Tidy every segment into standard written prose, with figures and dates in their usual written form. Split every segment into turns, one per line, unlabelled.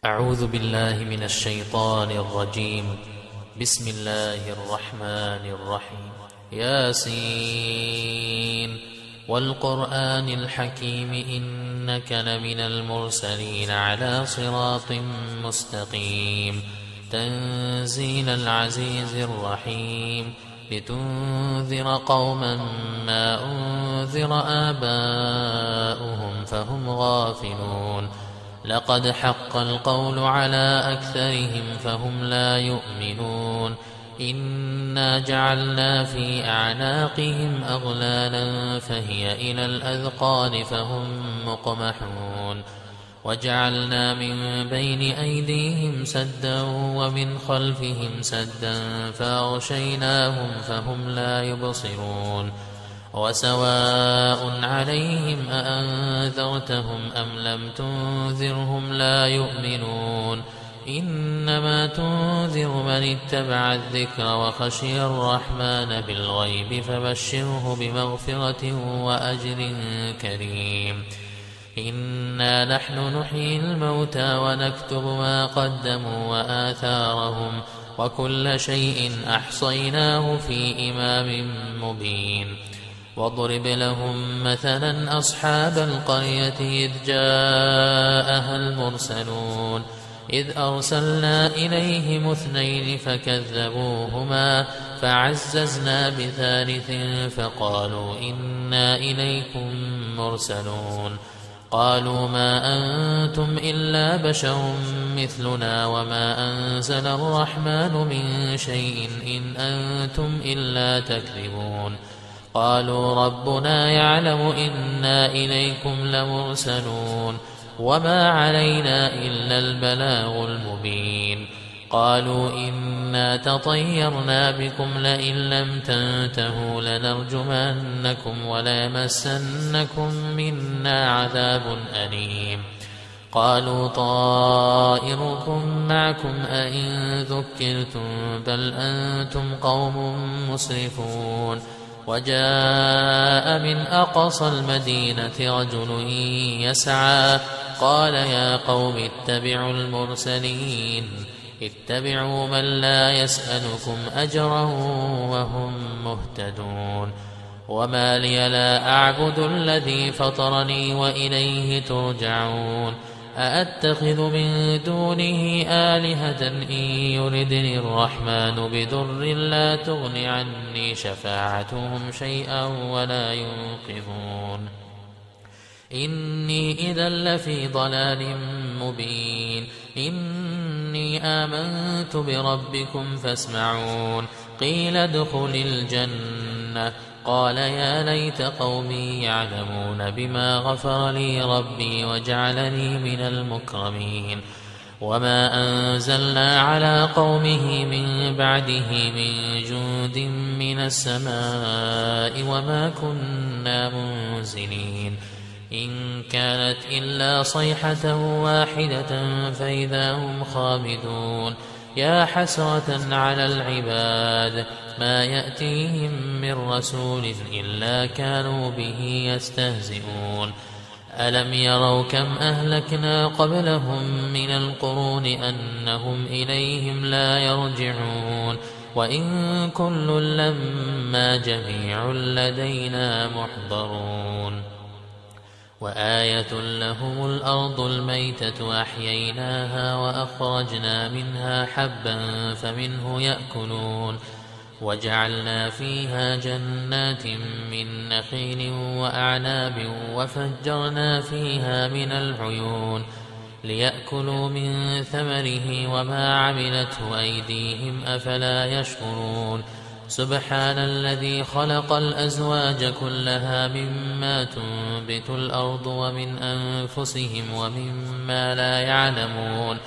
أعوذ بالله من الشيطان الرجيم. بسم الله الرحمن الرحيم. ياسين والقرآن الحكيم إنك لمن المرسلين على صراط مستقيم تنزيل العزيز الرحيم لتنذر قوما ما أنذر آباؤهم فهم غافلون لقد حق القول على أكثرهم فهم لا يؤمنون إنا جعلنا في أعناقهم أغلالا فهي إلى الأذقان فهم مقمحون وجعلنا من بين أيديهم سدا ومن خلفهم سدا فأغشيناهم فهم لا يبصرون وسواء عليهم أأنذرتهم أم لم تنذرهم لا يؤمنون إنما تنذر من اتبع الذكر وخشي الرحمن بالغيب فبشره بمغفرة وأجر كريم إنا نحن نحيي الموتى ونكتب ما قدموا وآثارهم وكل شيء أحصيناه في إمام مبين واضرب لهم مثلا أصحاب القرية إذ جاءها المرسلون إذ أرسلنا إليهم اثنين فكذبوهما فعززنا بثالث فقالوا إنا إليكم مرسلون قالوا ما أنتم إلا بشر مثلنا وما أنزل الرحمن من شيء إن أنتم إلا تكذبون قالوا ربنا يعلم إنا إليكم لمرسلون وما علينا إلا البلاغ المبين قالوا إنا تطيرنا بكم لئن لم تنتهوا لنرجمنكم وليمسنكم منا عذاب أليم قالوا طائركم معكم أئن ذكرتم بل أنتم قوم مسرفون وجاء من أقصى المدينة رجل يسعى قال يا قوم اتبعوا المرسلين اتبعوا من لا يسألكم أجرا وهم مهتدون وما لي لا أعبد الذي فطرني وإليه ترجعون أأتخذ من دونه آلهة إن يردني الرحمن بضر لا تغن عني شفاعتهم شيئا ولا ينقذون إني إذا لفي ضلال مبين إني آمنت بربكم فاسمعون قيل ادخل الجنة قال يا ليت قومي يعلمون بما غفر لي ربي وجعلني من المكرمين وما أنزلنا على قومه من بعده من جند من السماء وما كنا منزلين إن كانت إلا صيحة واحدة فإذا هم خامدون يا حسرة على العباد ما يأتيهم من رسول إلا كانوا به يستهزئون ألم يروا كم أهلكنا قبلهم من القرون أنهم إليهم لا يرجعون وإن كل لما جميع لدينا محضرون وآية لهم الأرض الميتة أحييناها وأخرجنا منها حبا فمنه يأكلون وجعلنا فيها جنات من نخيل وأعناب وفجرنا فيها من العيون ليأكلوا من ثمره وما عملته أيديهم أفلا يشكرون سبحان الذي خلق الأزواج كلها مما تنبت الأرض ومن أنفسهم ومما لا يعلمون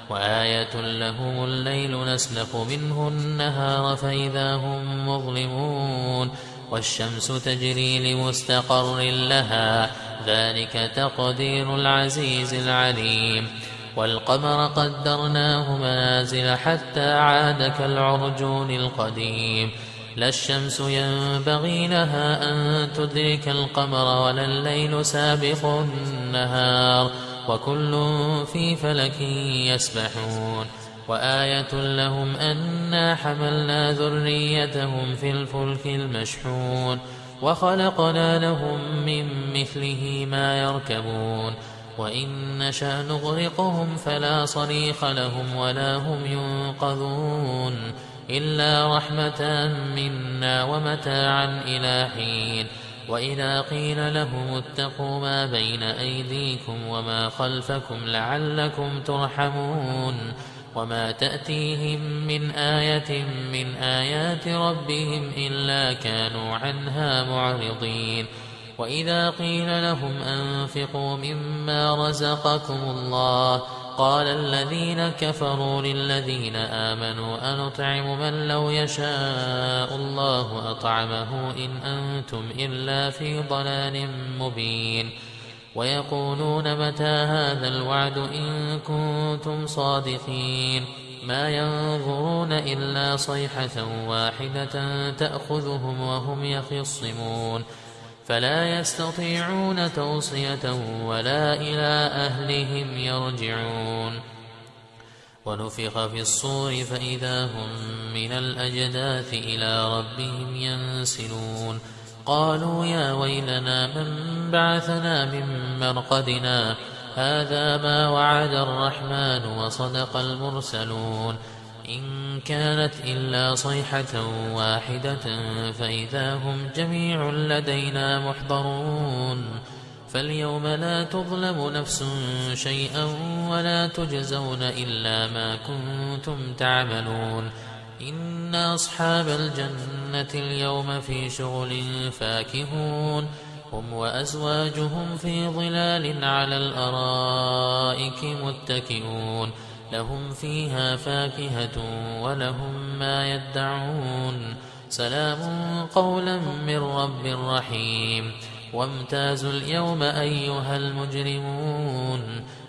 وآية لهم الليل نسلخ منه النهار فإذا هم مظلمون والشمس تجري لمستقر لها ذلك تقدير العزيز العليم والقمر قدرناه منازل حتى عاد كالعرجون القديم لا الشمس ينبغي لها أن تدرك القمر ولا الليل سابق النهار وكل في فلك يسبحون وآية لهم أنا حملنا ذريتهم في الفلك المشحون وخلقنا لهم من مثله ما يركبون وإن نشأ نغرقهم فلا صريخ لهم ولا هم ينقذون إلا رحمة منا ومتاعا إلى حين وإذا قيل لهم اتقوا ما بين أيديكم وما خلفكم لعلكم ترحمون وما تأتيهم من آية من آيات ربهم إلا كانوا عنها معرضين وإذا قيل لهم أنفقوا مما رزقكم الله قال الذين كفروا للذين آمنوا أنطعم من لو يشاء الله أطعمه إن أنتم إلا في ضلال مبين ويقولون متى هذا الوعد إن كنتم صادقين ما ينظرون إلا صيحة واحدة تأخذهم وهم يخصمون فلا يستطيعون توصية ولا إلى أهلهم يرجعون ونفخ في الصور فإذا هم من الأجداث إلى ربهم ينسلون قالوا يا ويلنا من بعثنا من مرقدنا هذا ما وعد الرحمن وصدق المرسلون إن كانت إلا صيحة واحدة فإذا هم جميع لدينا محضرون فاليوم لا تظلم نفس شيئا ولا تجزون إلا ما كنتم تعملون إن أصحاب الجنة اليوم في شغل فاكهون هم وأزواجهم في ظلال على الأرائك متكئون لهم فيها فاكهة ولهم ما يدعون سلام قولا من رب رحيم وامتازوا اليوم أيها المجرمون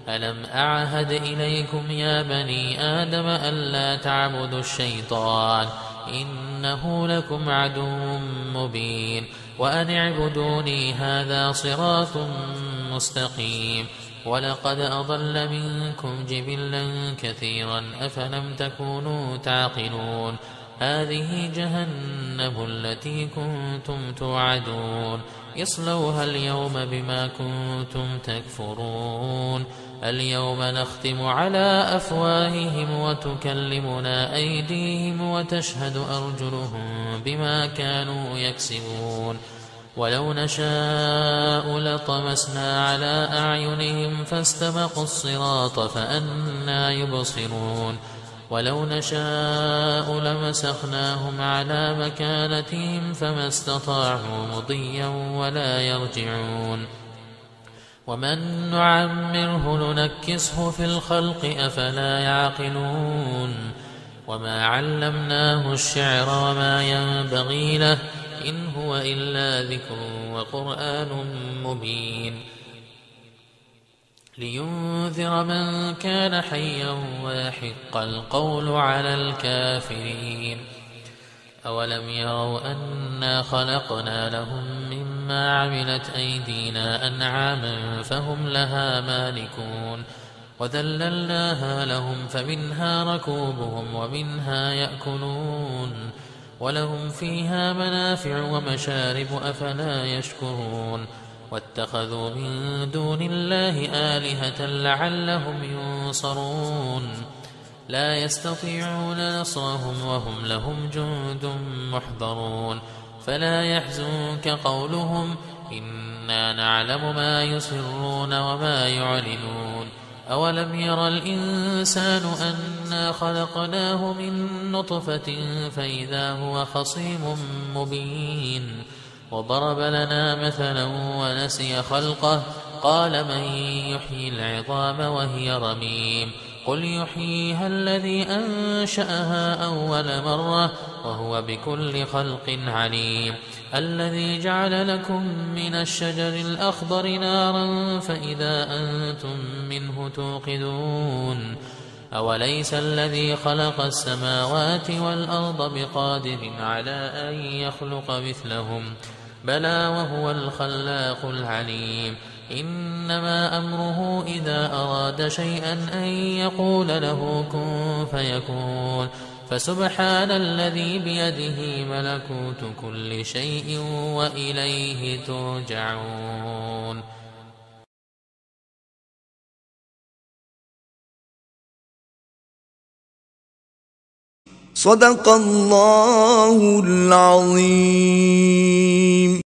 ألم أعهد إليكم يا بني آدم ألا تعبدوا الشيطان إنه لكم عدو مبين وأن اعبدوني هذا صراط مستقيم ولقد أضل منكم جبلا كثيرا أفلم تكونوا تعقلون هذه جهنم التي كنتم توعدون اصلوها اليوم بما كنتم تكفرون اليوم نختم على أفواههم وتكلمنا أيديهم وتشهد أرجلهم بما كانوا يكسبون ولو نشاء لطمسنا على أعينهم فاستبقوا الصراط فأنى يبصرون ولو نشاء لمسخناهم على مكانتهم فما استطاعوا مضيا ولا يرجعون ومن نعمره ننكسه في الخلق أفلا يعقلون وما علمناه الشعر وما ينبغي له إن هو إلا ذكر وقرآن مبين لينذر من كان حيا ويحق القول على الكافرين أولم يروا أنا خلقنا لهم مما عملت أيدينا أنعاما فهم لها مالكون وذللناها لهم فمنها ركوبهم ومنها يأكلون ولهم فيها منافع ومشارب أفلا يشكرون واتخذوا من دون الله آلهة لعلهم ينصرون لا يستطيعون نصرهم وهم لهم جند محضرون فلا يحزنك قولهم إنا نعلم ما يسرون وما يعلنون أولم ير الإنسان أنا خلقناه من نطفة فإذا هو خصيم مبين وضرب لنا مثلا ونسي خلقه قال من يحيي العظام وهي رميم قل يحييها الذي أنشأها أول مرة وهو بكل خلق عليم الذي جعل لكم من الشجر الأخضر نارا فإذا أنتم منه توقدون أوليس الذي خلق السماوات والأرض بقادر على أن يخلق مثلهم بلى وهو الخلاق العليم إنما أمره إذا أراد شيئا أن يقول له كن فيكون فسبحان الذي بيده ملكوت كل شيء وإليه ترجعون.
صدق الله العظيم.